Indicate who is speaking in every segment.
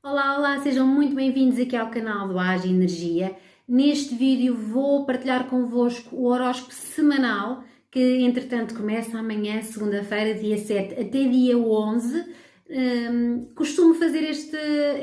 Speaker 1: Olá, olá, sejam muito bem-vindos aqui ao canal do Age Energia. Neste vídeo vou partilhar convosco o horóscopo semanal, que entretanto começa amanhã, segunda-feira, dia 7 até dia 11. Costumo fazer este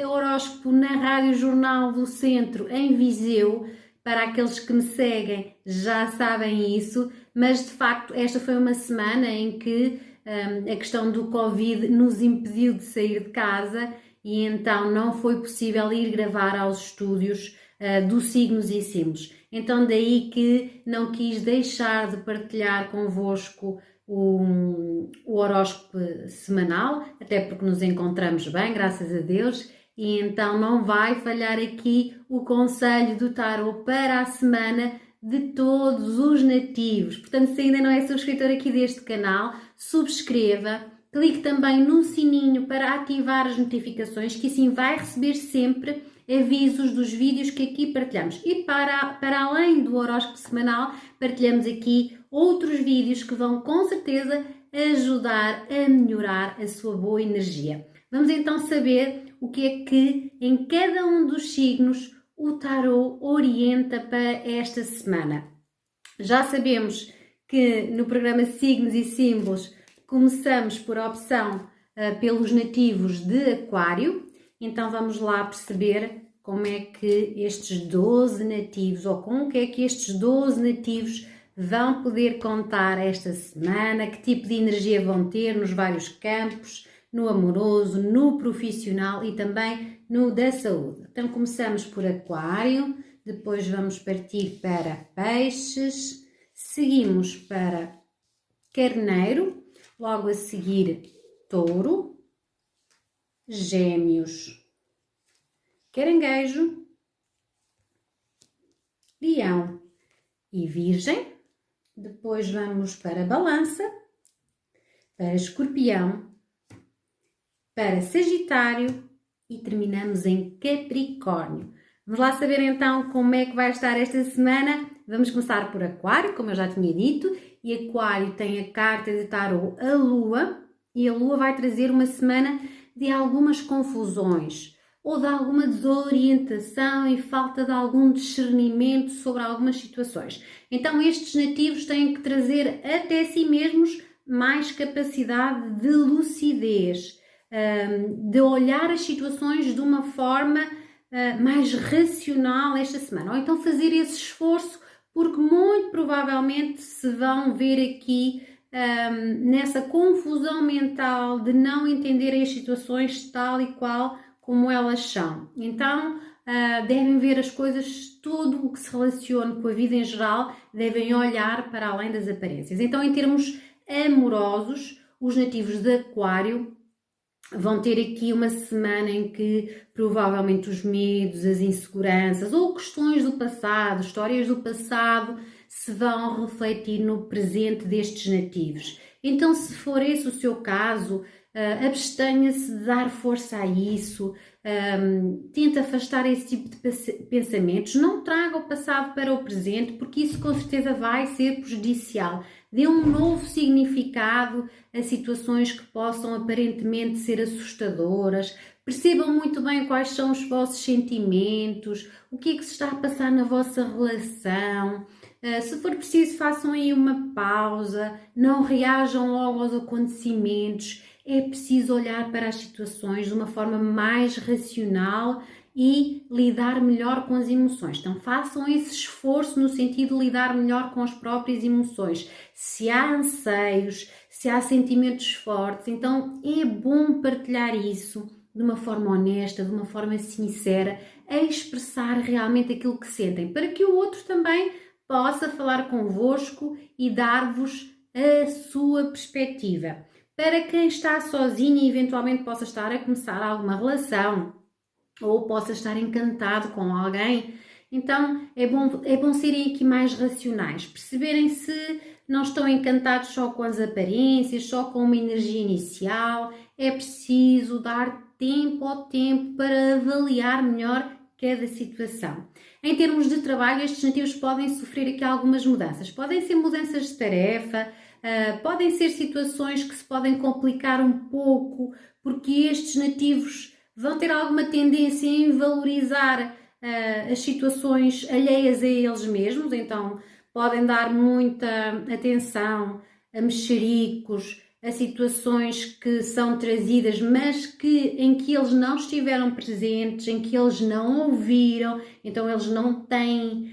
Speaker 1: horóscopo na Rádio Jornal do Centro, em Viseu. Para aqueles que me seguem já sabem isso, mas de facto esta foi uma semana em que a questão do Covid nos impediu de sair de casa e então não foi possível ir gravar aos estúdios do Signos e Símbolos. Então daí que não quis deixar de partilhar convosco o horóscopo semanal, até porque nos encontramos bem, graças a Deus, e então não vai falhar aqui o conselho do tarot para a semana de todos os nativos. Portanto, se ainda não é subscritor aqui deste canal, subscreva, clique também no sininho para ativar as notificações, que assim vai receber sempre avisos dos vídeos que aqui partilhamos. E para além do horóscopo semanal, partilhamos aqui outros vídeos que vão com certeza ajudar a melhorar a sua boa energia. Vamos então saber o que é que em cada um dos signos o tarot orienta para esta semana. Já sabemos que no programa Signos e Símbolos começamos por opção pelos nativos de Aquário, então vamos lá perceber como é que estes 12 nativos, ou com o que é que estes 12 nativos vão poder contar esta semana, que tipo de energia vão ter nos vários campos, no amoroso, no profissional e também no da saúde. Então começamos por Aquário, depois vamos partir para Peixes, seguimos para Carneiro, logo a seguir Touro, Gêmeos, Caranguejo, Leão e Virgem. Depois vamos para Balança, para Escorpião, para Sagitário e terminamos em Capricórnio. Vamos lá saber então como é que vai estar esta semana. Vamos começar por Aquário, como eu já tinha dito, e Aquário tem a carta de tarot a Lua, e a Lua vai trazer uma semana de algumas confusões ou de alguma desorientação e falta de algum discernimento sobre algumas situações. Então estes nativos têm que trazer até si mesmos mais capacidade de lucidez, de olhar as situações de uma forma mais racional esta semana, ou então fazer esse esforço, porque muito provavelmente se vão ver aqui nessa confusão mental de não entenderem as situações tal e qual como elas são. Então devem ver as coisas, tudo o que se relaciona com a vida em geral, devem olhar para além das aparências. Então, em termos amorosos, os nativos de Aquário vão ter aqui uma semana em que provavelmente os medos, as inseguranças ou questões do passado, histórias do passado, se vão refletir no presente destes nativos. Então, se for esse o seu caso, abstenha-se de dar força a isso, tente afastar esse tipo de pensamentos, não traga o passado para o presente, porque isso com certeza vai ser prejudicial. Dê um novo significado a situações que possam aparentemente ser assustadoras. Percebam muito bem quais são os vossos sentimentos, o que é que se está a passar na vossa relação. Se for preciso, façam aí uma pausa, não reajam logo aos acontecimentos. É preciso olhar para as situações de uma forma mais racional e lidar melhor com as emoções. Então façam esse esforço no sentido de lidar melhor com as próprias emoções. Se há anseios, se há sentimentos fortes, então é bom partilhar isso de uma forma honesta, de uma forma sincera, a expressar realmente aquilo que sentem, para que o outro também possa falar convosco e dar-vos a sua perspectiva. Para quem está sozinho e eventualmente possa estar a começar alguma relação ou possa estar encantado com alguém, então é bom serem aqui mais racionais, perceberem se não estão encantados só com as aparências, só com uma energia inicial. É preciso dar tempo ao tempo para avaliar melhor cada situação. Em termos de trabalho, estes nativos podem sofrer aqui algumas mudanças. Podem ser mudanças de tarefa, podem ser situações que se podem complicar um pouco, porque estes nativos vão ter alguma tendência em valorizar as situações alheias a eles mesmos, então podem dar muita atenção a mexericos, a situações que são trazidas, mas em que eles não estiveram presentes, em que eles não ouviram, então eles não têm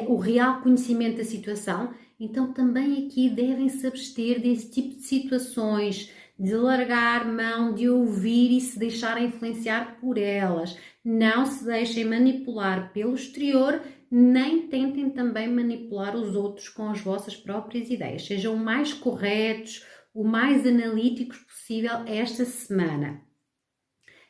Speaker 1: o real conhecimento da situação. Então também aqui devem se abster desse tipo de situações, de largar mão, de ouvir e se deixar influenciar por elas. Não se deixem manipular pelo exterior, nem tentem também manipular os outros com as vossas próprias ideias. Sejam o mais corretos, o mais analíticos possível esta semana.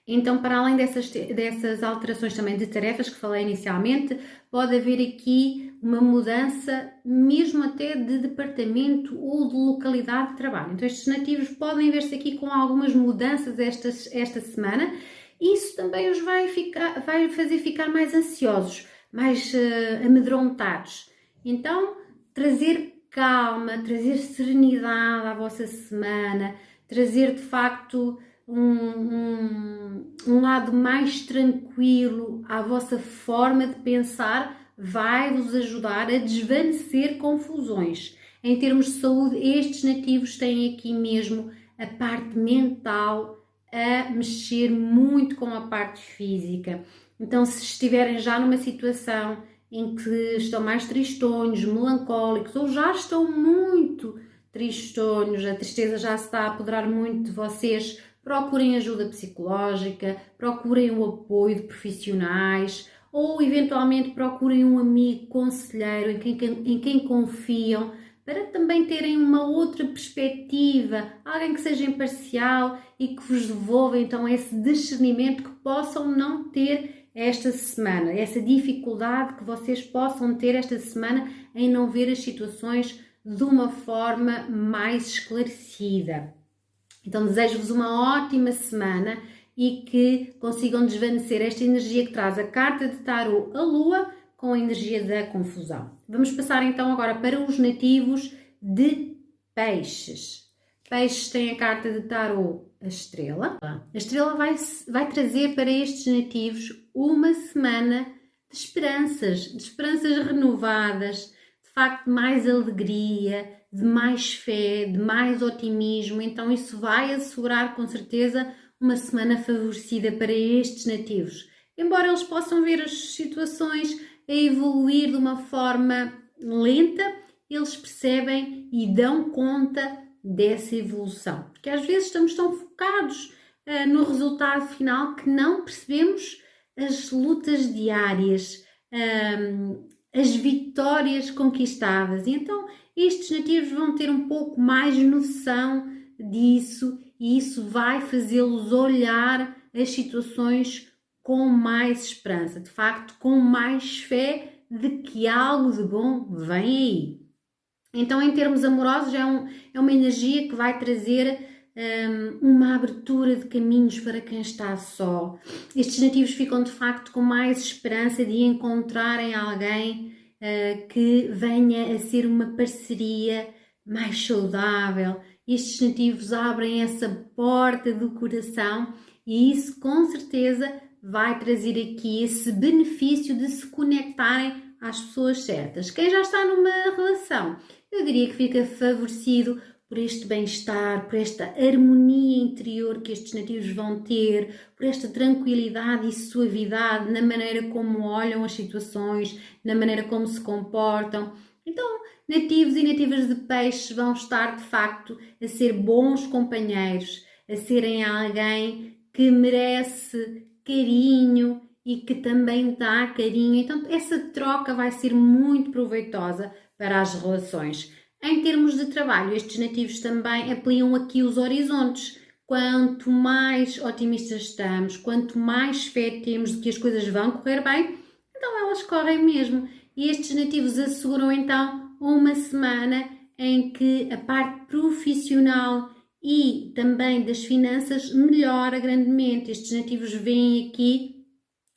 Speaker 1: Então, para além dessas alterações também de tarefas que falei inicialmente, pode haver aqui uma mudança mesmo até de departamento ou de localidade de trabalho. Então, estes nativos podem ver-se aqui com algumas mudanças esta semana. Isso também os vai fazer ficar mais ansiosos, mais amedrontados. Então, trazer calma, trazer serenidade à vossa semana, trazer de facto um lado mais tranquilo à vossa forma de pensar vai-vos ajudar a desvanecer confusões. Em termos de saúde, estes nativos têm aqui mesmo a parte mental a mexer muito com a parte física. Então, se estiverem já numa situação em que estão mais tristonhos, melancólicos ou já estão muito tristonhos, a tristeza já se está a apoderar muito de vocês, procurem ajuda psicológica, procurem o apoio de profissionais ou eventualmente procurem um amigo conselheiro em quem confiam para também terem uma outra perspectiva, alguém que seja imparcial e que vos devolva então esse discernimento que possam não ter esta semana, essa dificuldade que vocês possam ter esta semana em não ver as situações de uma forma mais esclarecida. Então desejo-vos uma ótima semana e que consigam desvanecer esta energia que traz a carta de tarô, a Lua, com a energia da confusão. Vamos passar então agora para os nativos de Peixes. Peixes tem a carta de tarô, a Estrela. A Estrela vai trazer para estes nativos uma semana de esperanças renovadas, de facto mais alegria, de mais fé, de mais otimismo. Então isso vai assegurar com certeza uma semana favorecida para estes nativos. Embora eles possam ver as situações a evoluir de uma forma lenta, eles percebem e dão conta dessa evolução. Porque às vezes estamos tão focados no resultado final que não percebemos as lutas diárias, as vitórias conquistadas. E então estes nativos vão ter um pouco mais noção disso e isso vai fazê-los olhar as situações com mais esperança, de facto com mais fé de que algo de bom vem aí. Então, em termos amorosos, é uma energia que vai trazer uma abertura de caminhos para quem está só. Estes nativos ficam de facto com mais esperança de encontrarem alguém que venha a ser uma parceria mais saudável. Estes nativos abrem essa porta do coração e isso com certeza vai trazer aqui esse benefício de se conectarem às pessoas certas. Quem já está numa relação, eu diria que fica favorecido por este bem-estar, por esta harmonia interior que estes nativos vão ter, por esta tranquilidade e suavidade na maneira como olham as situações, na maneira como se comportam. Então, nativos e nativas de Peixes vão estar, de facto, a ser bons companheiros, a serem alguém que merece carinho e que também dá carinho. Então, essa troca vai ser muito proveitosa para as relações. Em termos de trabalho, estes nativos também ampliam aqui os horizontes. Quanto mais otimistas estamos, quanto mais fé temos de que as coisas vão correr bem, então elas correm mesmo. E estes nativos asseguram então uma semana em que a parte profissional e também das finanças melhora grandemente. Estes nativos veem aqui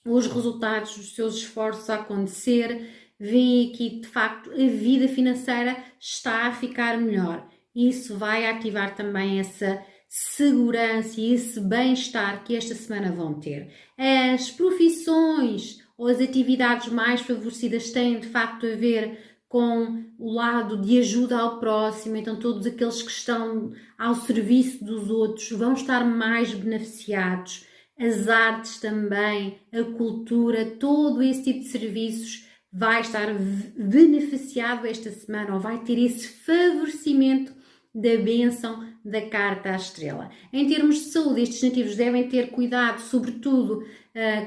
Speaker 1: os resultados dos seus esforços a acontecer, veem aqui de facto a vida financeira está a ficar melhor. Isso vai ativar também essa segurança e esse bem-estar que esta semana vão ter. As profissões ou as atividades mais favorecidas têm de facto a ver com o lado de ajuda ao próximo, então todos aqueles que estão ao serviço dos outros vão estar mais beneficiados. As artes também, a cultura, todo esse tipo de serviços vai estar beneficiado esta semana ou vai ter esse favorecimento da bênção da carta à estrela. Em termos de saúde, estes nativos devem ter cuidado, sobretudo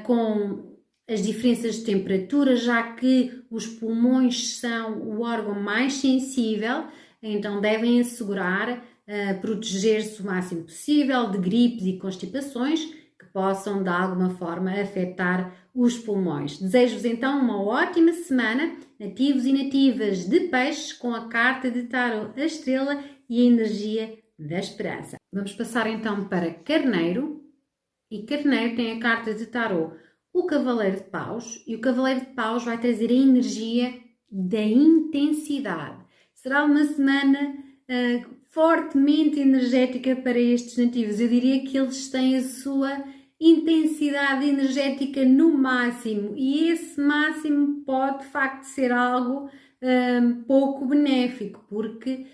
Speaker 1: com as diferenças de temperatura, já que os pulmões são o órgão mais sensível, então devem assegurar proteger-se o máximo possível de gripes e constipações que possam de alguma forma afetar os pulmões. Desejo-vos então uma ótima semana, nativos e nativas de peixes, com a carta de Tarot, a estrela e a energia da esperança. Vamos passar então para Carneiro, e Carneiro tem a carta de Tarot, o Cavaleiro de Paus, e o Cavaleiro de Paus vai trazer a energia da intensidade. Será uma semana fortemente energética para estes nativos. Eu diria que eles têm a sua intensidade energética no máximo, e esse máximo pode de facto ser algo pouco benéfico, porque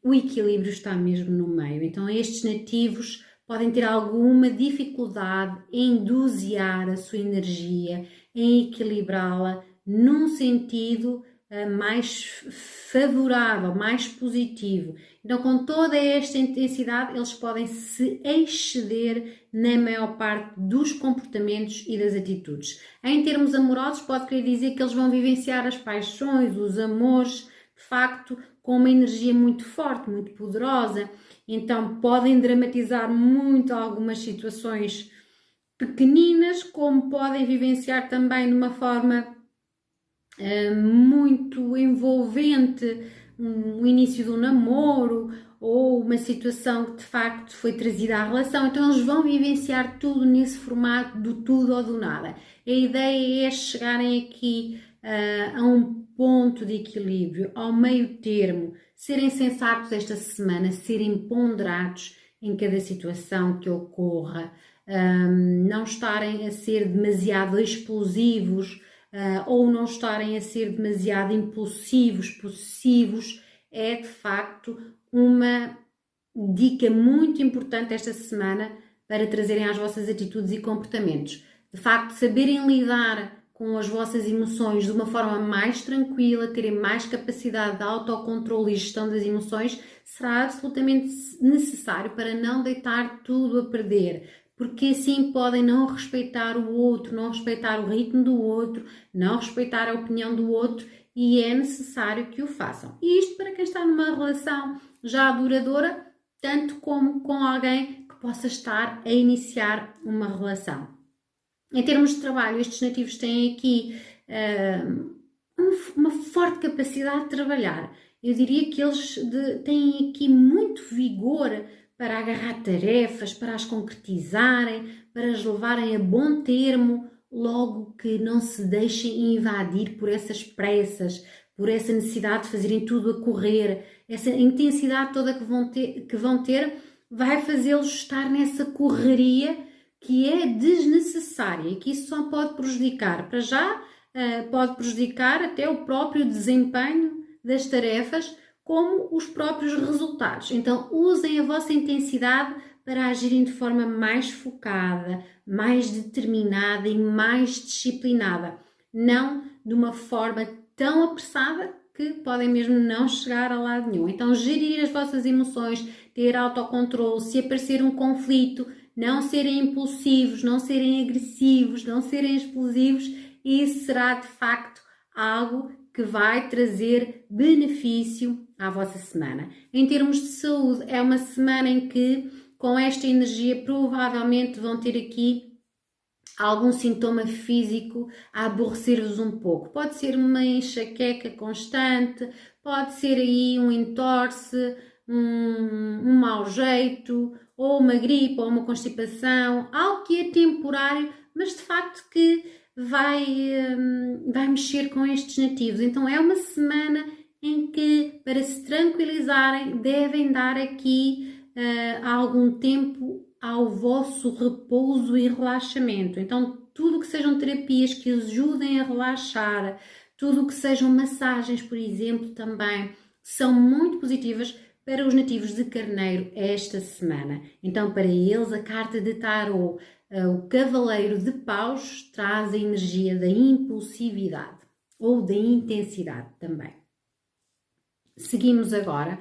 Speaker 1: o equilíbrio está mesmo no meio. Então estes nativos podem ter alguma dificuldade em dosear a sua energia, em equilibrá-la num sentido mais favorável, mais positivo. Então, com toda esta intensidade, eles podem se exceder na maior parte dos comportamentos e das atitudes. Em termos amorosos, pode querer dizer que eles vão vivenciar as paixões, os amores, de facto, com uma energia muito forte, muito poderosa. Então, podem dramatizar muito algumas situações pequeninas, como podem vivenciar também de uma forma muito envolvente o início do namoro ou uma situação que de facto foi trazida à relação. Então eles vão vivenciar tudo nesse formato do tudo ou do nada. A ideia é chegarem aqui a um ponto de equilíbrio, ao meio termo, serem sensatos esta semana, serem ponderados em cada situação que ocorra, não estarem a ser demasiado explosivos, ou não estarem a ser demasiado impulsivos, possessivos. É de facto uma dica muito importante esta semana para trazerem às vossas atitudes e comportamentos. De facto, saberem lidar com as vossas emoções de uma forma mais tranquila, terem mais capacidade de autocontrole e gestão das emoções, será absolutamente necessário para não deitar tudo a perder, porque assim podem não respeitar o outro, não respeitar o ritmo do outro, não respeitar a opinião do outro, e é necessário que o façam. E isto para quem está numa relação já duradoura, tanto como com alguém que possa estar a iniciar uma relação. Em termos de trabalho, estes nativos têm aqui uma forte capacidade de trabalhar. Eu diria que eles têm aqui muito vigor para agarrar tarefas, para as concretizarem, para as levarem a bom termo, logo que não se deixem invadir por essas pressas, por essa necessidade de fazerem tudo a correr. Essa intensidade toda que vão ter vai fazê-los estar nessa correria que é desnecessária e que isso só pode prejudicar. Para já, pode prejudicar até o próprio desempenho das tarefas, como os próprios resultados. Então, usem a vossa intensidade para agirem de forma mais focada, mais determinada e mais disciplinada. Não de uma forma tão apressada que podem mesmo não chegar a lado nenhum. Então, gerir as vossas emoções, ter autocontrole, se aparecer um conflito, não serem impulsivos, não serem agressivos, não serem explosivos, isso será de facto algo que vai trazer benefício à vossa semana. Em termos de saúde, é uma semana em que, com esta energia, provavelmente vão ter aqui algum sintoma físico a aborrecer-vos um pouco. Pode ser uma enxaqueca constante, pode ser aí um entorse, um mau jeito, ou uma gripe, ou uma constipação, algo que é temporário, mas de facto que vai mexer com estes nativos. Então é uma semana em que, para se tranquilizarem, devem dar aqui algum tempo ao vosso repouso e relaxamento. Então, tudo que sejam terapias que ajudem a relaxar, tudo que sejam massagens, por exemplo, também são muito positivas para os nativos de Carneiro esta semana. Então, para eles, a carta de Tarot, o Cavaleiro de Paus, traz a energia da impulsividade ou da intensidade também. Seguimos agora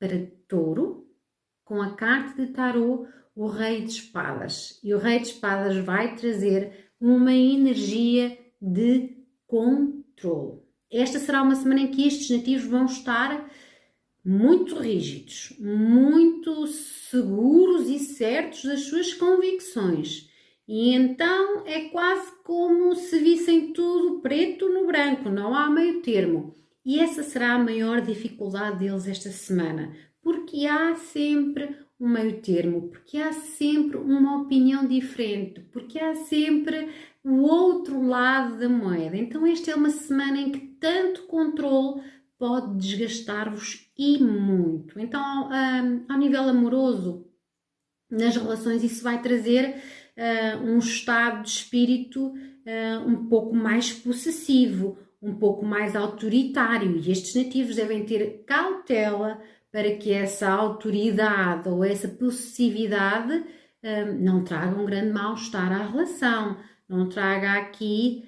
Speaker 1: para Touro, com a carta de Tarot, o Rei de Espadas. E o Rei de Espadas vai trazer uma energia de controle. Esta será uma semana em que estes nativos vão estar muito rígidos, muito seguros e certos das suas convicções. E então é quase como se vissem tudo preto no branco, não há meio termo. E essa será a maior dificuldade deles esta semana, porque há sempre um meio termo, porque há sempre uma opinião diferente, porque há sempre o outro lado da moeda. Então esta é uma semana em que tanto controle pode desgastar-vos e muito. Então, ao nível amoroso, nas relações, isso vai trazer um estado de espírito um pouco mais possessivo, um pouco mais autoritário, e estes nativos devem ter cautela para que essa autoridade ou essa possessividade não traga um grande mal-estar à relação, não traga aqui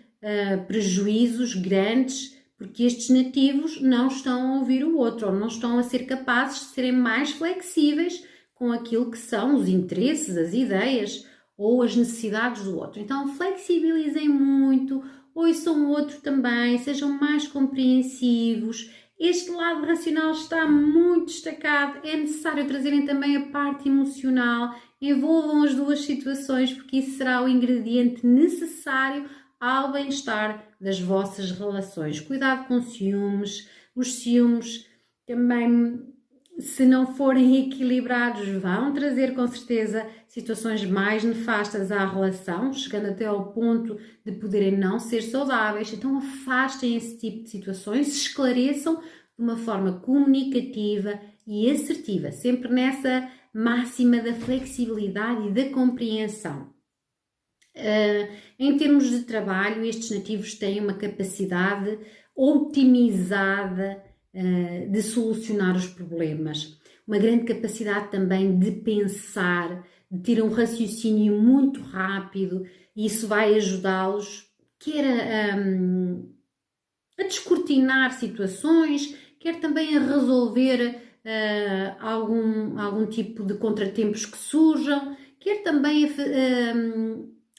Speaker 1: prejuízos grandes, porque estes nativos não estão a ouvir o outro, ou não estão a ser capazes de serem mais flexíveis com aquilo que são os interesses, as ideias ou as necessidades do outro. Então flexibilizem muito, ouçam o outro também, sejam mais compreensivos. Este lado racional está muito destacado, é necessário trazerem também a parte emocional, envolvam as duas situações, porque isso será o ingrediente necessário ao bem-estar das vossas relações. Cuidado com ciúmes, os ciúmes também, se não forem equilibrados, vão trazer com certeza situações mais nefastas à relação, chegando até ao ponto de poderem não ser saudáveis. Então afastem esse tipo de situações, esclareçam de uma forma comunicativa e assertiva, sempre nessa máxima da flexibilidade e da compreensão. Em termos de trabalho, estes nativos têm uma capacidade otimizada de solucionar os problemas, uma grande capacidade também de pensar, de ter um raciocínio muito rápido, e isso vai ajudá-los quer a descortinar situações, quer também a resolver algum tipo de contratempos que surjam, quer também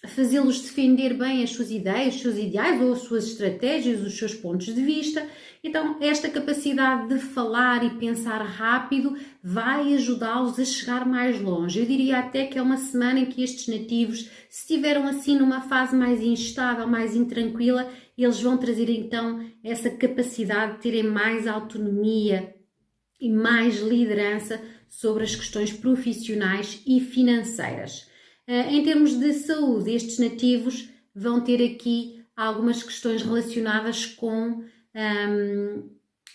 Speaker 1: a fazê-los defender bem as suas ideias, os seus ideais ou as suas estratégias, os seus pontos de vista. Então, esta capacidade de falar e pensar rápido vai ajudá-los a chegar mais longe. Eu diria até que é uma semana em que estes nativos, se estiveram assim numa fase mais instável, mais intranquila, eles vão trazer então essa capacidade de terem mais autonomia e mais liderança sobre as questões profissionais e financeiras. Em termos de saúde, estes nativos vão ter aqui algumas questões relacionadas com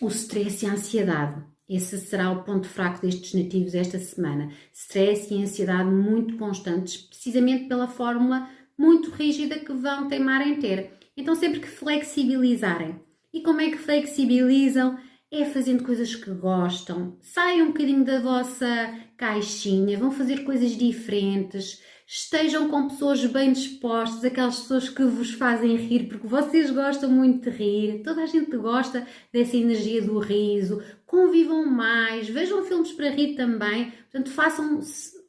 Speaker 1: o stress e a ansiedade. Esse será o ponto fraco destes nativos esta semana. Stress e ansiedade muito constantes, precisamente pela fórmula muito rígida que vão teimar em ter. Então, sempre que flexibilizarem. E como é que flexibilizam? É fazendo coisas que gostam. Saiam um bocadinho da vossa caixinha, vão fazer coisas diferentes. Estejam com pessoas bem dispostas, aquelas pessoas que vos fazem rir, porque vocês gostam muito de rir, toda a gente gosta dessa energia do riso, convivam mais, vejam filmes para rir também, portanto façam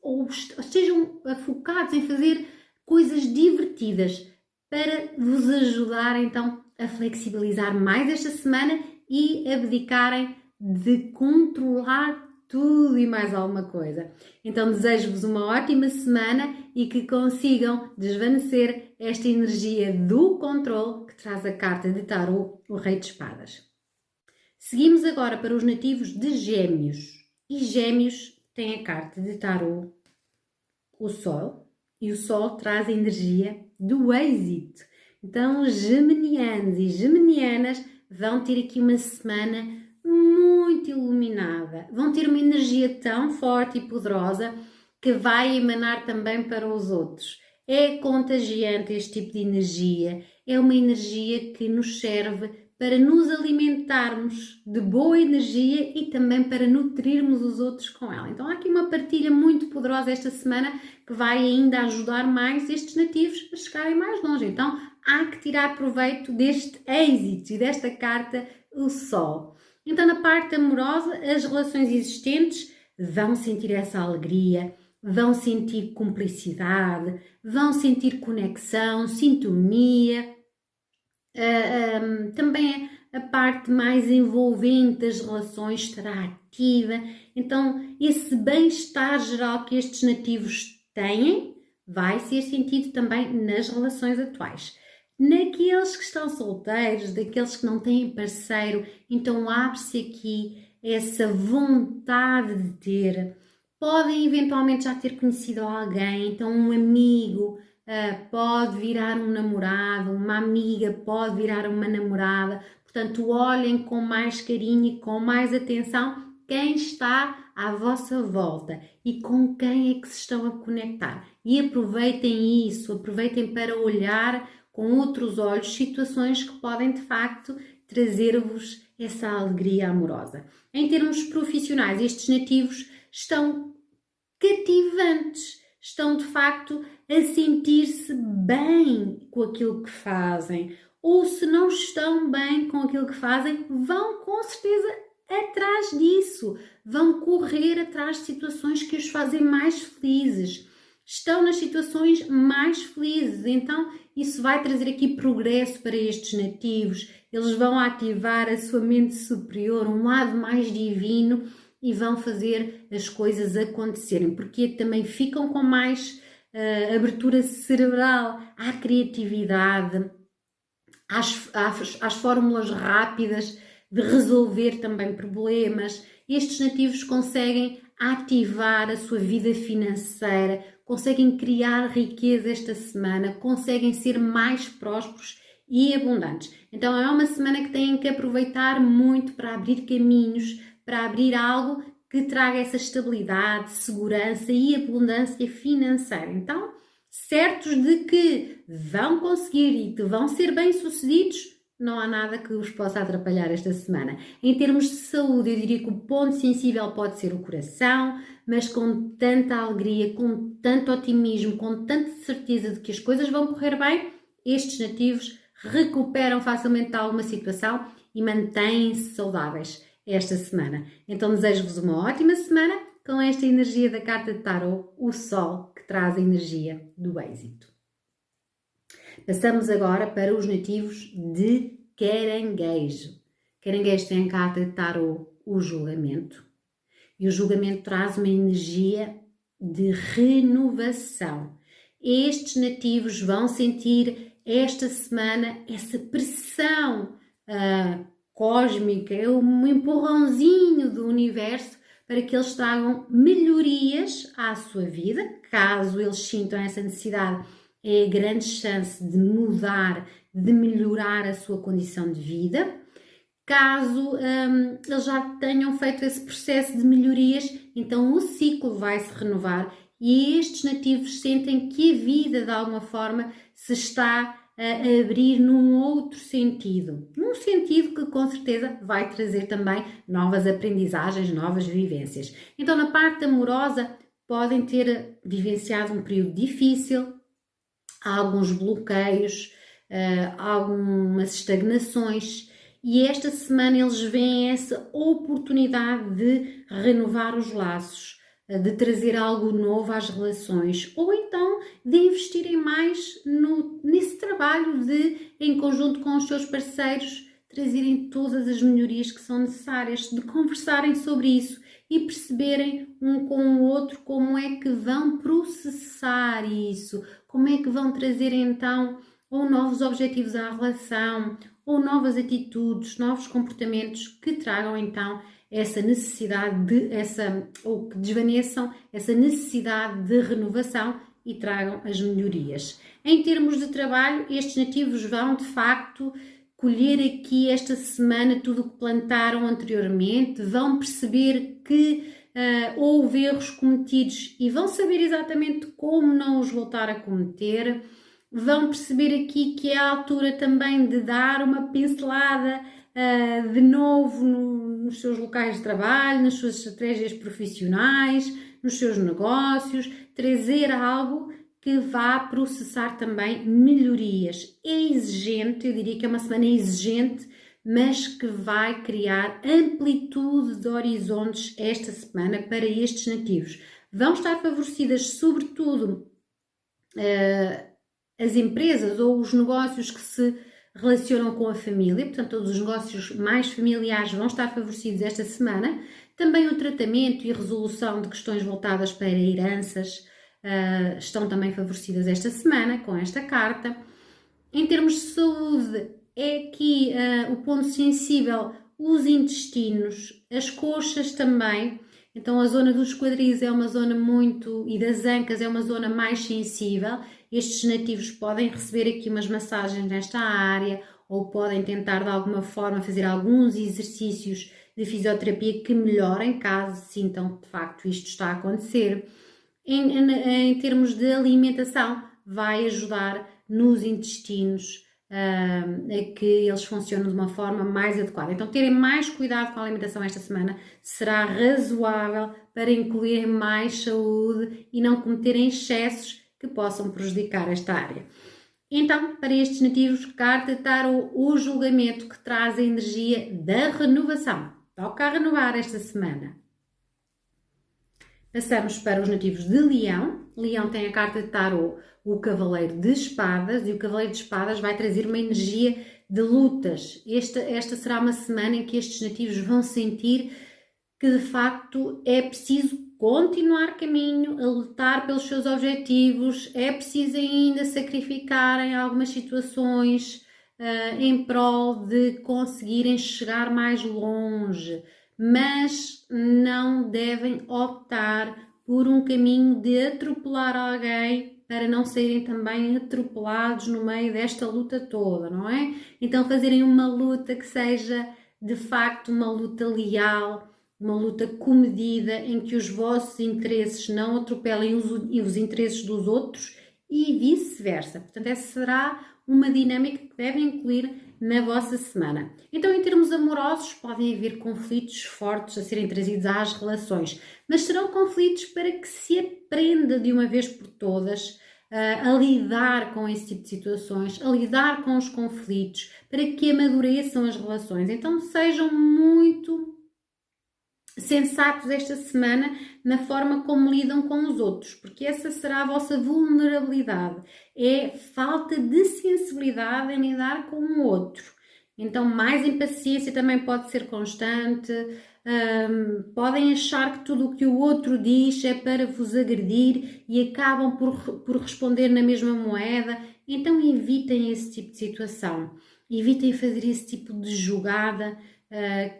Speaker 1: ou estejam focados em fazer coisas divertidas para vos ajudar então a flexibilizar mais esta semana e abdicarem de controlar tudo e mais alguma coisa. Então desejo-vos uma ótima semana e que consigam desvanecer esta energia do controle que traz a carta de Tarot, o Rei de Espadas. Seguimos agora para os nativos de Gêmeos. E Gêmeos tem a carta de Tarot, o Sol, e o Sol traz a energia do êxito. Então, geminianos e geminianas vão ter aqui uma semana muito iluminada, vão ter uma energia tão forte e poderosa que vai emanar também para os outros. É contagiante este tipo de energia, é uma energia que nos serve para nos alimentarmos de boa energia e também para nutrirmos os outros com ela. Então há aqui uma partilha muito poderosa esta semana que vai ainda ajudar mais estes nativos a chegarem mais longe. Então há que tirar proveito deste êxito e desta carta, o Sol. Então na parte amorosa, as relações existentes vão sentir essa alegria, vão sentir cumplicidade, vão sentir conexão, sintonia. Também a parte mais envolvente das relações estará ativa. Então, esse bem-estar geral que estes nativos têm vai ser sentido também nas relações atuais. Naqueles que estão solteiros, daqueles que não têm parceiro, então abre-se aqui essa vontade de ter. Podem eventualmente já ter conhecido alguém, então um amigo pode virar um namorado, uma amiga pode virar uma namorada. Portanto, olhem com mais carinho e com mais atenção quem está à vossa volta e com quem é que se estão a conectar. E aproveitem isso, aproveitem para olhar com outros olhos situações que podem de facto trazer-vos essa alegria amorosa. Em termos profissionais, estes nativos estão cativantes, estão de facto a sentir-se bem com aquilo que fazem, ou se não estão bem com aquilo que fazem, vão com certeza atrás disso, vão correr atrás de situações que os fazem mais felizes, estão nas situações mais felizes, então isso vai trazer aqui progresso para estes nativos, eles vão ativar a sua mente superior, um lado mais divino e vão fazer as coisas acontecerem, porque também ficam com mais abertura cerebral à criatividade, às fórmulas rápidas de resolver também problemas. Estes nativos conseguem ativar a sua vida financeira, conseguem criar riqueza esta semana, conseguem ser mais prósperos e abundantes. Então é uma semana que têm que aproveitar muito para abrir caminhos, para abrir algo que traga essa estabilidade, segurança e abundância financeira. Então, certos de que vão conseguir e que vão ser bem-sucedidos, não há nada que os possa atrapalhar esta semana. Em termos de saúde, eu diria que o ponto sensível pode ser o coração, mas com tanta alegria, com tanto otimismo, com tanta certeza de que as coisas vão correr bem, estes nativos recuperam facilmente de alguma situação e mantêm-se saudáveis esta semana. Então desejo-vos uma ótima semana com esta energia da carta de Tarot, o Sol, que traz a energia do êxito. Passamos agora para os nativos de Caranguejo. Caranguejo tem a carta de Tarot, o julgamento. E o julgamento traz uma energia de renovação. Estes nativos vão sentir esta semana essa pressão cósmica, é um empurrãozinho do universo para que eles tragam melhorias à sua vida. Caso eles sintam essa necessidade, é a grande chance de mudar, de melhorar a sua condição de vida. Caso eles já tenham feito esse processo de melhorias, então o ciclo vai se renovar e estes nativos sentem que a vida de alguma forma se está a abrir num outro sentido. Num sentido que com certeza vai trazer também novas aprendizagens, novas vivências. Então na parte amorosa podem ter vivenciado um período difícil, há alguns bloqueios, algumas estagnações e esta semana eles veem essa oportunidade de renovar os laços, de trazer algo novo às relações ou então de investirem mais nesse trabalho de, em conjunto com os seus parceiros, trazerem todas as melhorias que são necessárias, de conversarem sobre isso e perceberem um com o outro como é que vão processar isso, como é que vão trazer então ou novos objetivos à relação, ou novas atitudes, novos comportamentos que tragam então essa necessidade ou que desvaneçam essa necessidade de renovação e tragam as melhorias. Em termos de trabalho, estes nativos vão de facto colher aqui esta semana tudo o que plantaram anteriormente, vão perceber que houve erros cometidos e vão saber exatamente como não os voltar a cometer. Vão perceber aqui que é a altura também de dar uma pincelada de novo nos seus locais de trabalho, nas suas estratégias profissionais, nos seus negócios, trazer algo que vá processar também melhorias. É exigente, eu diria que é uma semana exigente, mas que vai criar amplitude de horizontes esta semana para estes nativos. Vão estar favorecidas, sobretudo, as empresas ou os negócios que se relacionam com a família, portanto, todos os negócios mais familiares vão estar favorecidos esta semana. Também o tratamento e resolução de questões voltadas para heranças estão também favorecidas esta semana com esta carta. Em termos de saúde, é aqui o ponto sensível, os intestinos, as coxas também. Então a zona dos quadris é uma zona e das ancas é uma zona mais sensível. Estes nativos podem receber aqui umas massagens nesta área ou podem tentar de alguma forma fazer alguns exercícios de fisioterapia que melhorem, caso sintam que de facto isto está a acontecer. Em termos de alimentação, vai ajudar nos intestinos a que eles funcionem de uma forma mais adequada. Então, terem mais cuidado com a alimentação esta semana será razoável para incluir mais saúde e não cometerem excessos que possam prejudicar esta área. Então, para estes nativos, carta tarot, o julgamento, que traz a energia da renovação. Toca a renovar esta semana. Passamos para os nativos de Leão. Leão tem a carta de tarot, o Cavaleiro de Espadas, e o Cavaleiro de Espadas vai trazer uma energia de lutas. Esta será uma semana em que estes nativos vão sentir que de facto é preciso continuar caminho, a lutar pelos seus objetivos, é preciso ainda sacrificar em algumas situações em prol de conseguirem chegar mais longe, mas não devem optar por um caminho de atropelar alguém para não serem também atropelados no meio desta luta toda, não é? Então fazerem uma luta que seja de facto uma luta leal, uma luta comedida, em que os vossos interesses não atropelem os interesses dos outros e vice-versa. Portanto, essa será uma dinâmica que devem incluir na vossa semana. Então, em termos amorosos, podem haver conflitos fortes a serem trazidos às relações, mas serão conflitos para que se aprenda de uma vez por todas a lidar com esse tipo de situações, a lidar com os conflitos, para que amadureçam as relações. Então, sejam muito sensatos esta semana na forma como lidam com os outros, porque essa será a vossa vulnerabilidade, é falta de sensibilidade em lidar com o outro. Então, mais impaciência também pode ser constante, podem achar que tudo o que o outro diz é para vos agredir e acabam por responder na mesma moeda. Então, evitem esse tipo de situação, evitem fazer esse tipo de jogada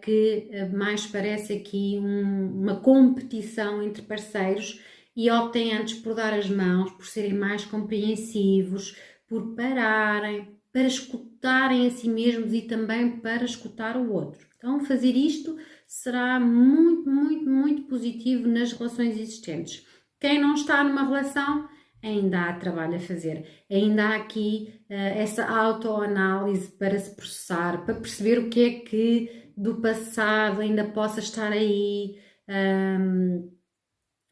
Speaker 1: que mais parece aqui uma competição entre parceiros, e optem antes por dar as mãos, por serem mais compreensivos, por pararem, para escutarem a si mesmos e também para escutar o outro. Então, fazer isto será muito, muito, muito positivo nas relações existentes. Quem não está numa relação, ainda há trabalho a fazer, ainda há aqui essa autoanálise para se processar, para perceber o que é que do passado ainda possa estar aí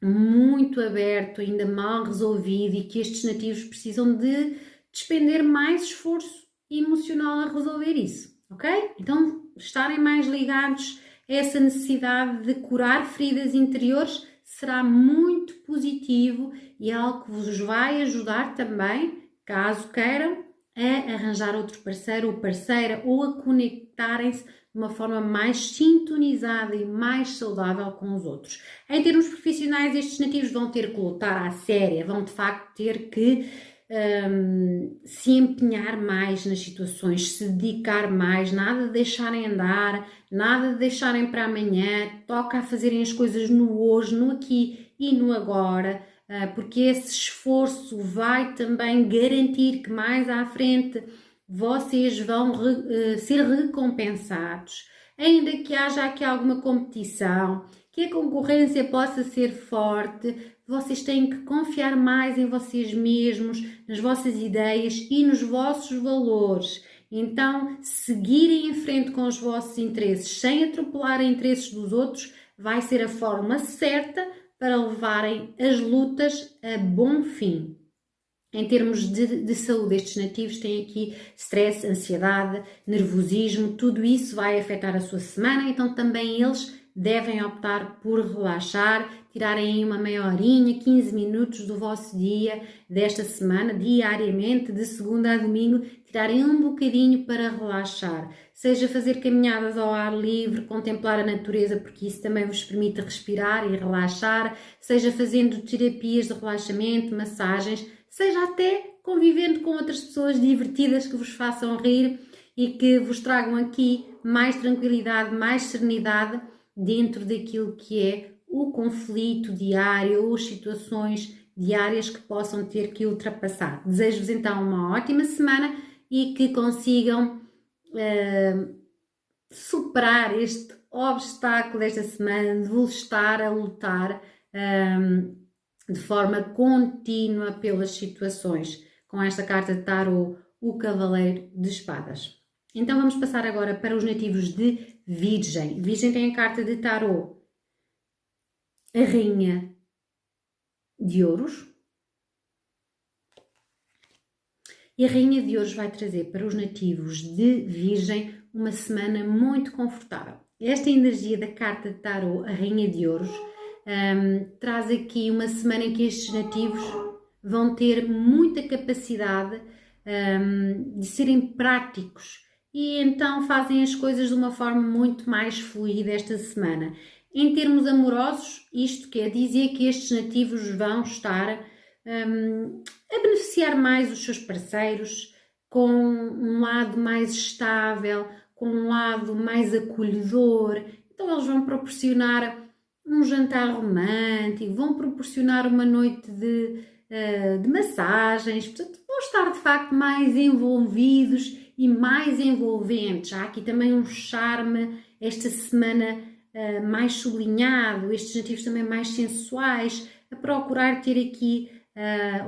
Speaker 1: muito aberto, ainda mal resolvido, e que estes nativos precisam de despender mais esforço emocional a resolver isso, ok? Então, estarem mais ligados a essa necessidade de curar feridas interiores será muito positivo e é algo que vos vai ajudar também, caso queiram, a arranjar outro parceiro ou parceira, ou a conectarem-se de uma forma mais sintonizada e mais saudável com os outros. Em termos profissionais, estes nativos vão ter que lutar à séria, vão de facto ter que se empenhar mais nas situações, se dedicar mais, nada de deixarem andar, nada de deixarem para amanhã, toca a fazerem as coisas no hoje, no aqui e no agora, porque esse esforço vai também garantir que mais à frente vocês vão ser recompensados. Ainda que haja aqui alguma competição, que a concorrência possa ser forte, vocês têm que confiar mais em vocês mesmos, nas vossas ideias e nos vossos valores. Então, seguirem em frente com os vossos interesses, sem atropelar interesses dos outros, vai ser a forma certa para levarem as lutas a bom fim. Em termos de saúde, estes nativos têm aqui stress, ansiedade, nervosismo, tudo isso vai afetar a sua semana, então também eles devem optar por relaxar, tirarem uma meia horinha, 15 minutos do vosso dia, desta semana, diariamente, de segunda a domingo, tirarem um bocadinho para relaxar. Seja fazer caminhadas ao ar livre, contemplar a natureza, porque isso também vos permite respirar e relaxar, seja fazendo terapias de relaxamento, massagens, seja até convivendo com outras pessoas divertidas que vos façam rir e que vos tragam aqui mais tranquilidade, mais serenidade dentro daquilo que é o conflito diário ou as situações diárias que possam ter que ultrapassar. Desejo-vos então uma ótima semana e que consigam superar este obstáculo desta semana de vos estar a lutar de forma contínua pelas situações, com esta carta de tarot, o Cavaleiro de Espadas. Então vamos passar agora para os nativos de Virgem. Virgem tem a carta de tarot, a Rainha de Ouros. E a Rainha de Ouros vai trazer para os nativos de Virgem uma semana muito confortável. Esta energia da carta de tarot, a Rainha de Ouros, traz aqui uma semana em que estes nativos vão ter muita capacidade de serem práticos e então fazem as coisas de uma forma muito mais fluida esta semana. Em termos amorosos, isto quer dizer que estes nativos vão estar a beneficiar mais os seus parceiros, com um lado mais estável, com um lado mais acolhedor. Então eles vão proporcionar um jantar romântico, vão proporcionar uma noite de massagens, portanto vão estar de facto mais envolvidos e mais envolventes. Há aqui também um charme esta semana mais sublinhado, estes nativos também mais sensuais, a procurar ter aqui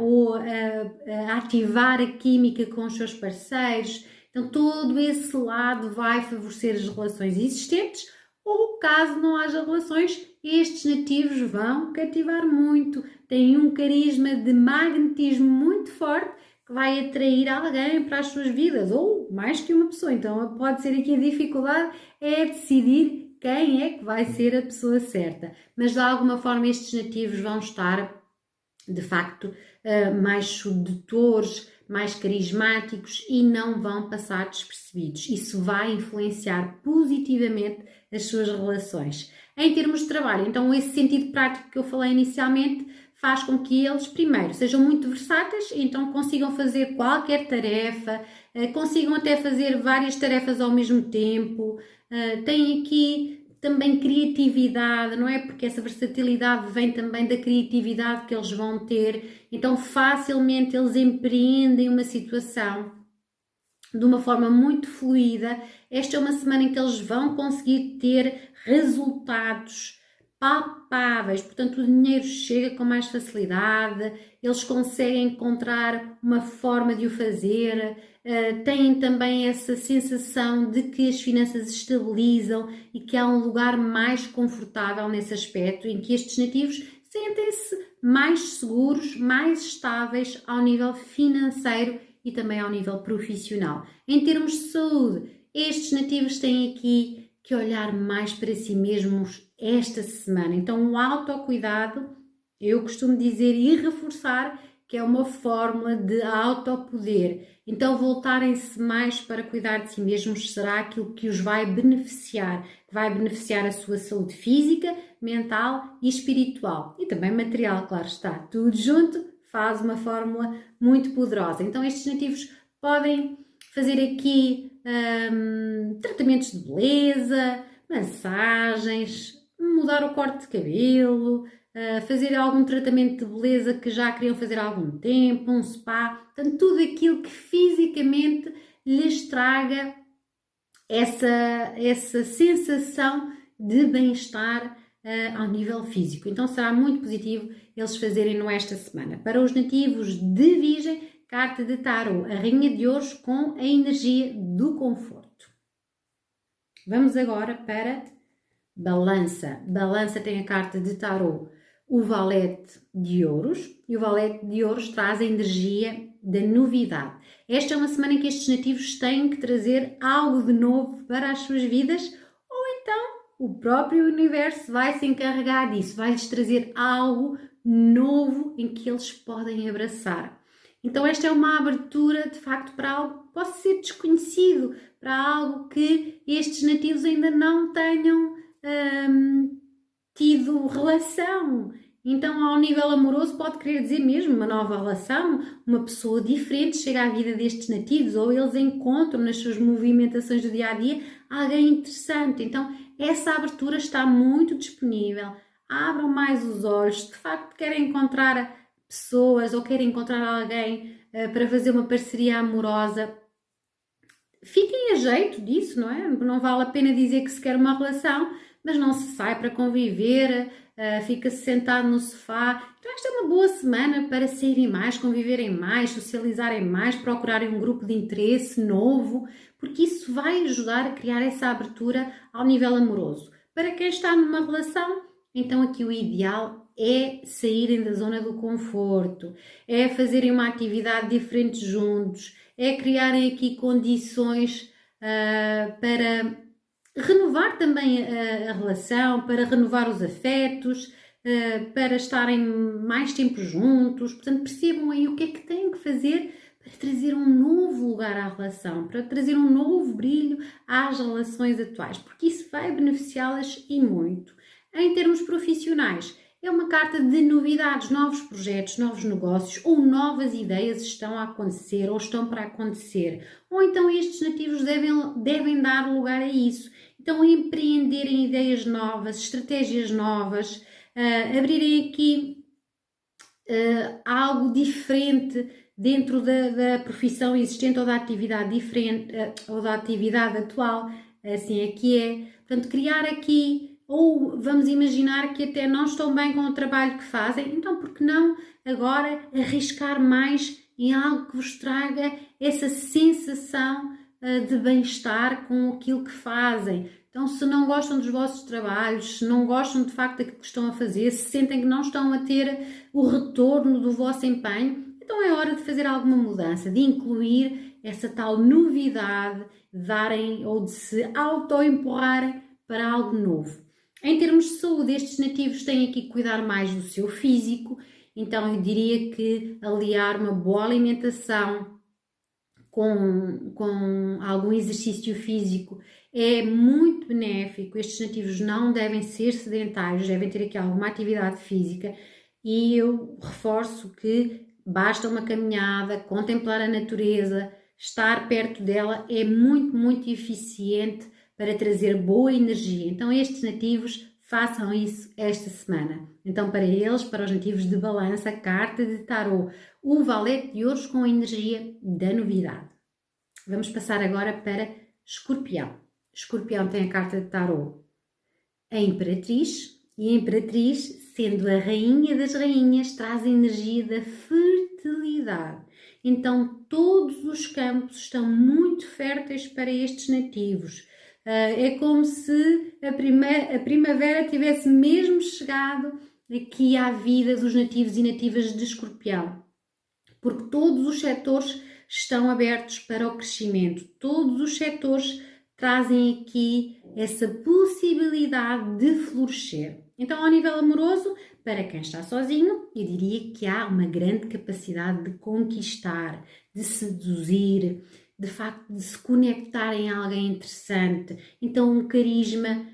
Speaker 1: ou a ativar a química com os seus parceiros. Então todo esse lado vai favorecer as relações existentes, ou caso não haja relações, estes nativos vão cativar muito, têm um carisma de magnetismo muito forte que vai atrair alguém para as suas vidas, ou mais que uma pessoa. Então pode ser aqui a dificuldade é decidir quem é que vai ser a pessoa certa, mas de alguma forma estes nativos vão estar de facto mais sedutores, mais carismáticos e não vão passar despercebidos. Isso vai influenciar positivamente as suas relações. Em termos de trabalho, então esse sentido prático que eu falei inicialmente faz com que eles, primeiro, sejam muito versáteis, então consigam fazer qualquer tarefa, consigam até fazer várias tarefas ao mesmo tempo, têm aqui também criatividade, não é? Porque essa versatilidade vem também da criatividade que eles vão ter, então facilmente eles empreendem uma situação de uma forma muito fluida. Esta é uma semana em que eles vão conseguir ter resultados palpáveis, portanto o dinheiro chega com mais facilidade, eles conseguem encontrar uma forma de o fazer, têm também essa sensação de que as finanças estabilizam e que há um lugar mais confortável nesse aspecto, em que estes nativos sentem-se mais seguros, mais estáveis ao nível financeiro e também ao nível profissional. Em termos de saúde, estes nativos têm aqui que olhar mais para si mesmos esta semana. Então, o autocuidado, eu costumo dizer e reforçar que é uma fórmula de autopoder. Então, voltarem-se mais para cuidar de si mesmos será aquilo que os vai beneficiar a sua saúde física, mental e espiritual. E também material, claro está. Tudo junto faz uma fórmula muito poderosa. Então, estes nativos podem fazer aqui tratamentos de beleza, massagens, mudar o corte de cabelo, fazer algum tratamento de beleza que já queriam fazer há algum tempo, um spa, portanto tudo aquilo que fisicamente lhes traga essa sensação de bem-estar ao nível físico. Então será muito positivo eles fazerem-no esta semana. Para os nativos de Virgem, carta de Tarot, a Rainha de Ouros com a energia do conforto. Vamos agora para Balança. Balança tem a carta de Tarot, o Valete de Ouros, e o Valete de Ouros traz a energia da novidade. Esta é uma semana em que estes nativos têm que trazer algo de novo para as suas vidas, ou então o próprio universo vai se encarregar disso, vai-lhes trazer algo novo em que eles podem abraçar. Então esta é uma abertura de facto para algo que possa ser desconhecido, para algo que estes nativos ainda não tenham tido relação. Então, ao nível amoroso, pode querer dizer mesmo uma nova relação, uma pessoa diferente chega à vida destes nativos, ou eles encontram nas suas movimentações do dia a dia alguém interessante. Então, essa abertura está muito disponível. Abram mais os olhos, se de facto querem encontrar pessoas ou querem encontrar alguém para fazer uma parceria amorosa. Fiquem a jeito disso, não é? Não vale a pena dizer que se quer uma relação, mas não se sai para conviver, fica-se sentado no sofá. Então esta é uma boa semana para saírem mais, conviverem mais, socializarem mais, procurarem um grupo de interesse novo, porque isso vai ajudar a criar essa abertura ao nível amoroso. Para quem está numa relação, então aqui o ideal é saírem da zona do conforto, é fazerem uma atividade diferente juntos, é criarem aqui condições para renovar também a relação, para renovar os afetos, para estarem mais tempo juntos. Portanto, percebam aí o que é que têm que fazer para trazer um novo lugar à relação, para trazer um novo brilho às relações atuais, porque isso vai beneficiá-las e muito. Em termos profissionais, é uma carta de novidades, novos projetos, novos negócios ou novas ideias estão a acontecer ou estão para acontecer. Ou então estes nativos devem dar lugar a isso. Então, empreenderem ideias novas, estratégias novas, abrirem aqui algo diferente dentro da profissão existente ou da atividade diferente ou da atividade atual, assim é que é. Portanto, criar aqui, ou vamos imaginar que até não estão bem com o trabalho que fazem, então por que não agora arriscar mais em algo que vos traga essa sensação de bem-estar com aquilo que fazem. Então, se não gostam dos vossos trabalhos, se não gostam de facto daquilo que estão a fazer, se sentem que não estão a ter o retorno do vosso empenho, então é hora de fazer alguma mudança, de incluir essa tal novidade, de darem ou de se auto-empurrarem para algo novo. Em termos de saúde, estes nativos têm aqui que cuidar mais do seu físico, então eu diria que aliar uma boa alimentação com algum exercício físico é muito benéfico. Estes nativos não devem ser sedentários, devem ter aqui alguma atividade física e eu reforço que basta uma caminhada, contemplar a natureza, estar perto dela é muito, muito eficiente para trazer boa energia. Então estes nativos façam isso esta semana. Então para eles, para os nativos de Balança, carta de Tarot, o Valete de Ouros com a energia da novidade. Vamos passar agora para Escorpião. Escorpião tem a carta de Tarot, a Imperatriz, e a Imperatriz, sendo a rainha das rainhas, traz a energia da fertilidade. Então todos os campos estão muito férteis para estes nativos. É como se a primavera tivesse mesmo chegado aqui à vida dos nativos e nativas de Escorpião, porque todos os setores estão abertos para o crescimento, todos os setores trazem aqui essa possibilidade de florescer. Então, ao nível amoroso, para quem está sozinho, eu diria que há uma grande capacidade de conquistar, de seduzir, de facto de se conectar em alguém interessante. Então um carisma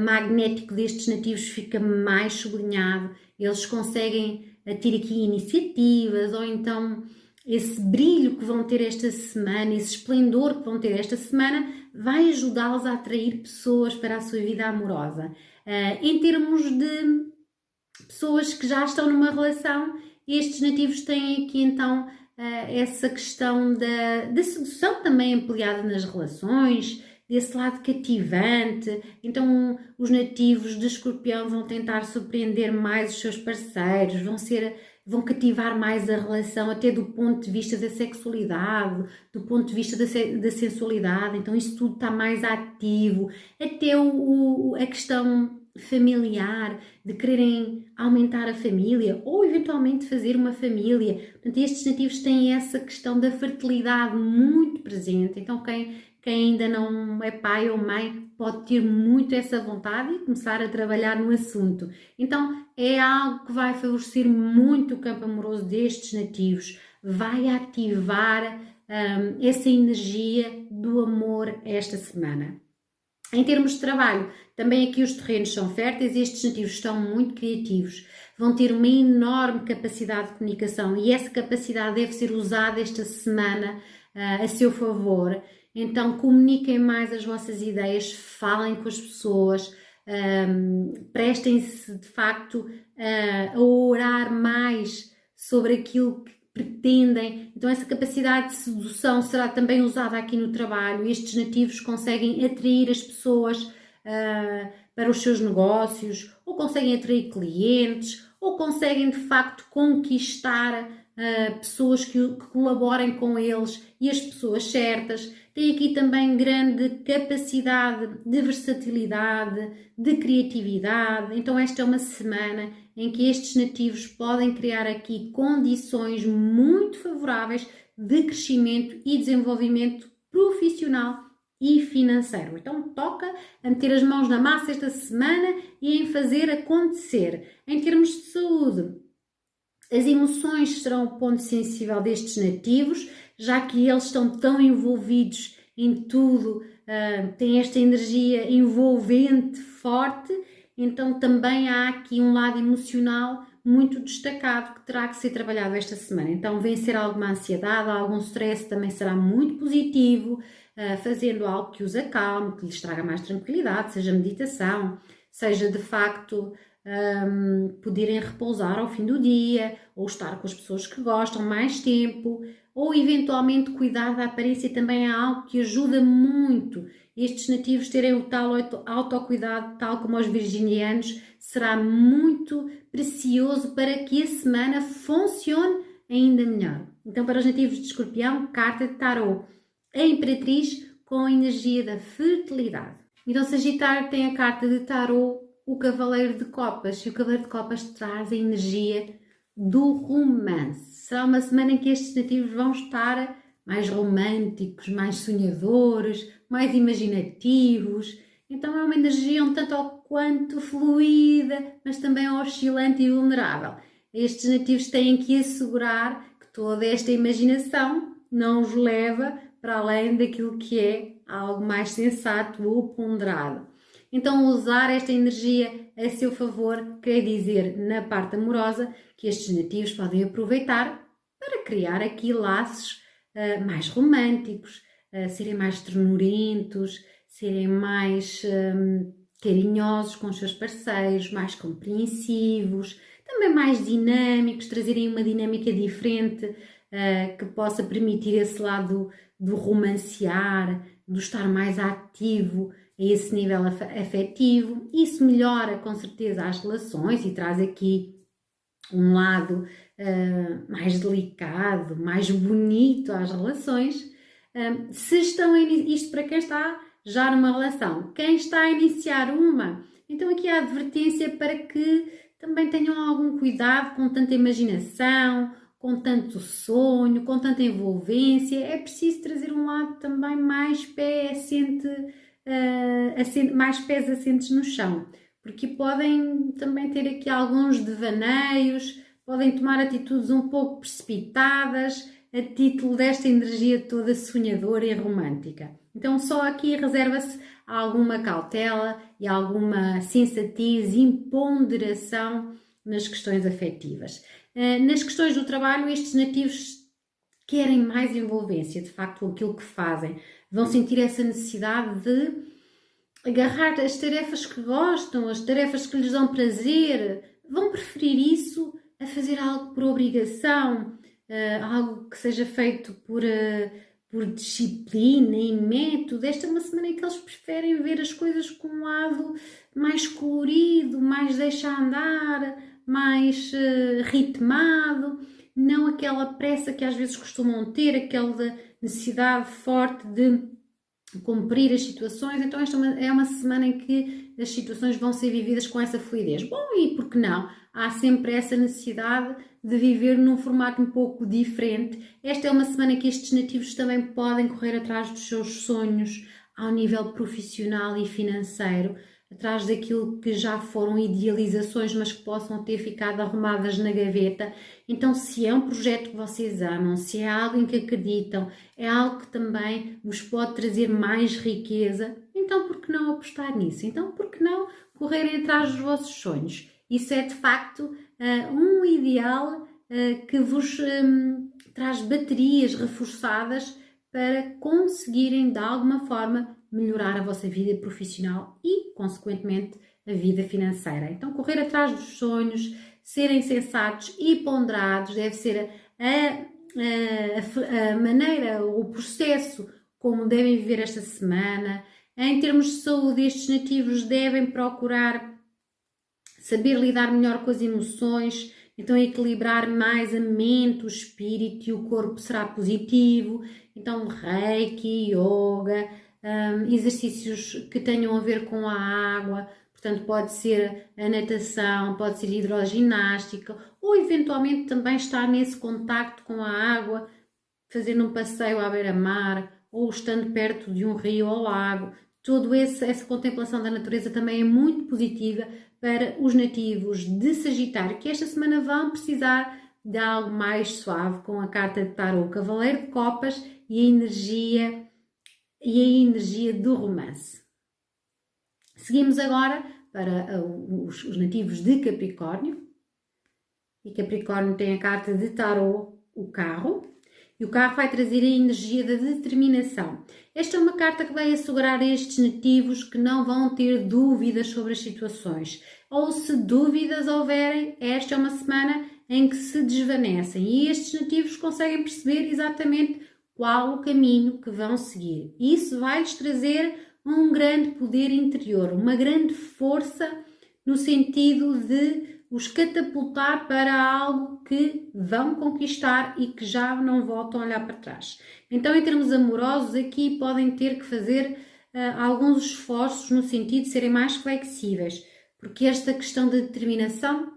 Speaker 1: magnético destes nativos fica mais sublinhado, eles conseguem ter aqui iniciativas, ou então esse brilho que vão ter esta semana, esse esplendor que vão ter esta semana, vai ajudá-los a atrair pessoas para a sua vida amorosa. Em termos de pessoas que já estão numa relação, estes nativos têm aqui então essa questão da sedução também ampliada nas relações, desse lado cativante. Então os nativos de Escorpião vão tentar surpreender mais os seus parceiros, vão cativar mais a relação, até do ponto de vista da sexualidade, do ponto de vista da sensualidade. Então isso tudo está mais ativo, até a questão familiar, de quererem aumentar a família ou eventualmente fazer uma família. Portanto, estes nativos têm essa questão da fertilidade muito presente. Então quem ainda não é pai ou mãe pode ter muito essa vontade e começar a trabalhar no assunto. Então é algo que vai favorecer muito o campo amoroso destes nativos, vai ativar essa energia do amor esta semana. Em termos de trabalho, também aqui os terrenos são férteis e estes nativos estão muito criativos. Vão ter uma enorme capacidade de comunicação e essa capacidade deve ser usada esta semana a seu favor. Então comuniquem mais as vossas ideias, falem com as pessoas, prestem-se de facto a orar mais sobre aquilo que pretendem. Então essa capacidade de sedução será também usada aqui no trabalho. Estes nativos conseguem atrair as pessoas para os seus negócios, ou conseguem atrair clientes, ou conseguem de facto conquistar pessoas que colaborem com eles e as pessoas certas. Tem aqui também grande capacidade de versatilidade, de criatividade. Então esta é uma semana em que estes nativos podem criar aqui condições muito favoráveis de crescimento e desenvolvimento profissional e financeiro. Então toca a meter as mãos na massa esta semana e em fazer acontecer. Em termos de saúde, as emoções serão o ponto sensível destes nativos, já que eles estão tão envolvidos em tudo, têm esta energia envolvente forte, então também há aqui um lado emocional muito destacado que terá que ser trabalhado esta semana. Então vencer alguma ansiedade, algum stress também será muito positivo, fazendo algo que os acalme, que lhes traga mais tranquilidade, seja meditação, seja de facto poderem repousar ao fim do dia, ou estar com as pessoas que gostam mais tempo, ou eventualmente cuidar da aparência também é algo que ajuda muito. Estes nativos terem o tal autocuidado, tal como os virginianos, será muito precioso para que a semana funcione ainda melhor. Então, para os nativos de Escorpião, carta de tarô, a Imperatriz com a energia da fertilidade. Então, Sagitário tem a carta de tarô, o Cavaleiro de Copas, e o Cavaleiro de Copas traz a energia do romance. Será uma semana em que estes nativos vão estar mais românticos, mais sonhadores, mais imaginativos. Então é uma energia um tanto ao quanto fluida, mas também oscilante e vulnerável. Estes nativos têm que assegurar que toda esta imaginação não os leva para além daquilo que é algo mais sensato ou ponderado. Então usar esta energia a seu favor quer dizer, na parte amorosa, que estes nativos podem aproveitar para criar aqui laços mais românticos, serem mais ternurentos, serem mais carinhosos com os seus parceiros, mais compreensivos, também mais dinâmicos, trazerem uma dinâmica diferente que possa permitir esse lado do romancear, do estar mais ativo a esse nível afetivo. Isso melhora com certeza as relações e traz aqui um lado mais delicado, mais bonito às relações. Se estão isto para quem está já numa relação, quem está a iniciar uma, então aqui há advertência para que também tenham algum cuidado com tanta imaginação, com tanto sonho, com tanta envolvência. É preciso trazer um lado também mais mais pés assentes no chão, porque podem também ter aqui alguns devaneios, podem tomar atitudes um pouco precipitadas a título desta energia toda sonhadora e romântica. Então só aqui reserva-se alguma cautela e alguma sensatez e ponderação nas questões afetivas. Nas questões do trabalho, estes nativos querem mais envolvência, de facto, aquilo que fazem. Vão sentir essa necessidade de agarrar as tarefas que gostam, as tarefas que lhes dão prazer. Vão preferir isso a fazer algo por obrigação. algo que seja feito por disciplina e método. Esta é uma semana em que eles preferem ver as coisas com um lado mais colorido, mais deixa andar, mais ritmado, não aquela pressa que às vezes costumam ter, aquela necessidade forte de cumprir as situações. Então esta é uma semana em que as situações vão ser vividas com essa fluidez. Bom, e por que não? Há sempre essa necessidade de viver num formato um pouco diferente. Esta é uma semana em que estes nativos também podem correr atrás dos seus sonhos ao nível profissional e financeiro, atrás daquilo que já foram idealizações, mas que possam ter ficado arrumadas na gaveta. Então, se é um projeto que vocês amam, se é algo em que acreditam, é algo que também vos pode trazer mais riqueza, então por que não apostar nisso? Então, por que não correrem atrás dos vossos sonhos? Isso é, de facto, um ideal que vos traz baterias reforçadas para conseguirem, de alguma forma, melhorar a vossa vida profissional e, consequentemente, a vida financeira. Então, correr atrás dos sonhos, serem sensatos e ponderados, deve ser a maneira, o processo como devem viver esta semana. Em termos de saúde, estes nativos devem procurar saber lidar melhor com as emoções, então equilibrar mais a mente, o espírito e o corpo será positivo. Então, reiki, yoga, exercícios que tenham a ver com a água, portanto pode ser a natação, pode ser a hidroginástica, ou eventualmente também estar nesse contacto com a água, fazendo um passeio à beira-mar, ou estando perto de um rio ou lago. Toda essa contemplação da natureza também é muito positiva para os nativos de Sagitário, que esta semana vão precisar de algo mais suave, com a carta de Tarot, Cavaleiro de Copas e a energia do romance. Seguimos agora para os nativos de Capricórnio. E Capricórnio tem a carta de Tarot, o carro. E o carro vai trazer a energia da determinação. Esta é uma carta que vai assegurar a estes nativos que não vão ter dúvidas sobre as situações. Ou se dúvidas houverem, esta é uma semana em que se desvanecem. E estes nativos conseguem perceber exatamente qual o caminho que vão seguir. Isso vai-lhes trazer um grande poder interior, uma grande força no sentido de os catapultar para algo que vão conquistar e que já não voltam a olhar para trás. Então, em termos amorosos, aqui podem ter que fazer alguns esforços no sentido de serem mais flexíveis, porque esta questão da determinação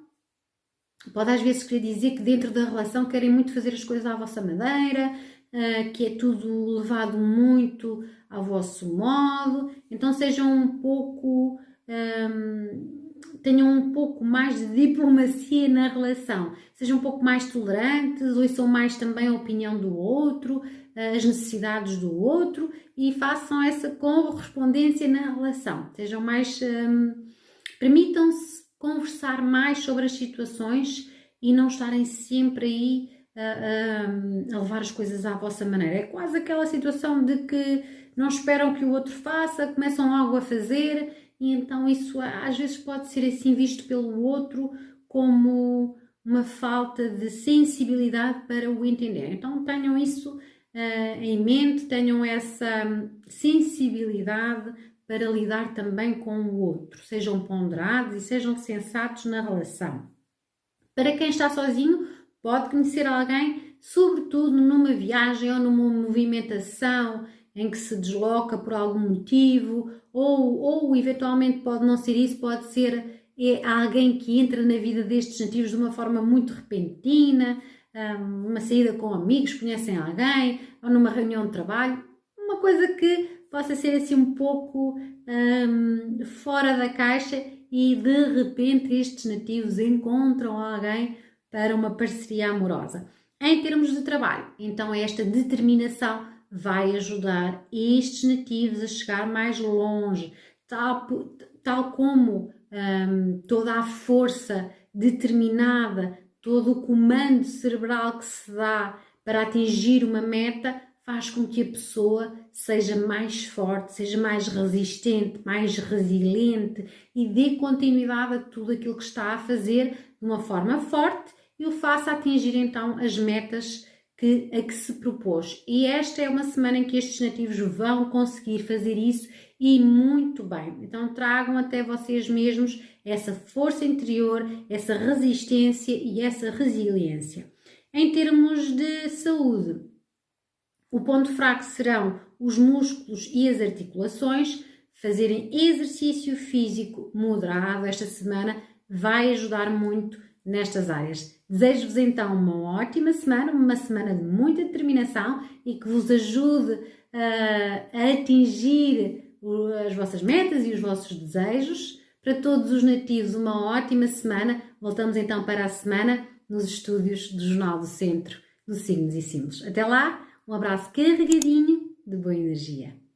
Speaker 1: pode às vezes querer dizer que dentro da relação querem muito fazer as coisas à vossa maneira, que é tudo levado muito ao vosso modo, então sejam um pouco... tenham um pouco mais de diplomacia na relação, sejam um pouco mais tolerantes, ouçam mais também a opinião do outro, as necessidades do outro e façam essa correspondência na relação, sejam mais, permitam-se conversar mais sobre as situações e não estarem sempre aí a levar as coisas à vossa maneira. É quase aquela situação de que não esperam que o outro faça, começam logo a fazer. E então isso às vezes pode ser assim visto pelo outro como uma falta de sensibilidade para o entender. Então tenham isso em mente, tenham essa sensibilidade para lidar também com o outro. Sejam ponderados e sejam sensatos na relação. Para quem está sozinho, pode conhecer alguém, sobretudo numa viagem ou numa movimentação em que se desloca por algum motivo, ou eventualmente pode não ser isso, pode ser alguém que entra na vida destes nativos de uma forma muito repentina, uma saída com amigos, conhecem alguém, ou numa reunião de trabalho, uma coisa que possa ser assim um pouco fora da caixa e de repente estes nativos encontram alguém para uma parceria amorosa. Em termos de trabalho, então esta determinação vai ajudar estes nativos a chegar mais longe, tal como toda a força determinada, todo o comando cerebral que se dá para atingir uma meta faz com que a pessoa seja mais forte, seja mais resistente, mais resiliente e dê continuidade a tudo aquilo que está a fazer de uma forma forte e o faça atingir então as metas a que se propôs. E esta é uma semana em que estes nativos vão conseguir fazer isso e muito bem. Então tragam até vocês mesmos essa força interior, essa resistência e essa resiliência. Em termos de saúde, o ponto fraco serão os músculos e as articulações. Fazerem exercício físico moderado esta semana vai ajudar muito nestas áreas. Desejo-vos então uma ótima semana, uma semana de muita determinação e que vos ajude a atingir as vossas metas e os vossos desejos. Para todos os nativos, uma ótima semana. Voltamos então para a semana nos estúdios do Jornal do Centro, dos Signos e Símbolos. Até lá, um abraço carregadinho de boa energia.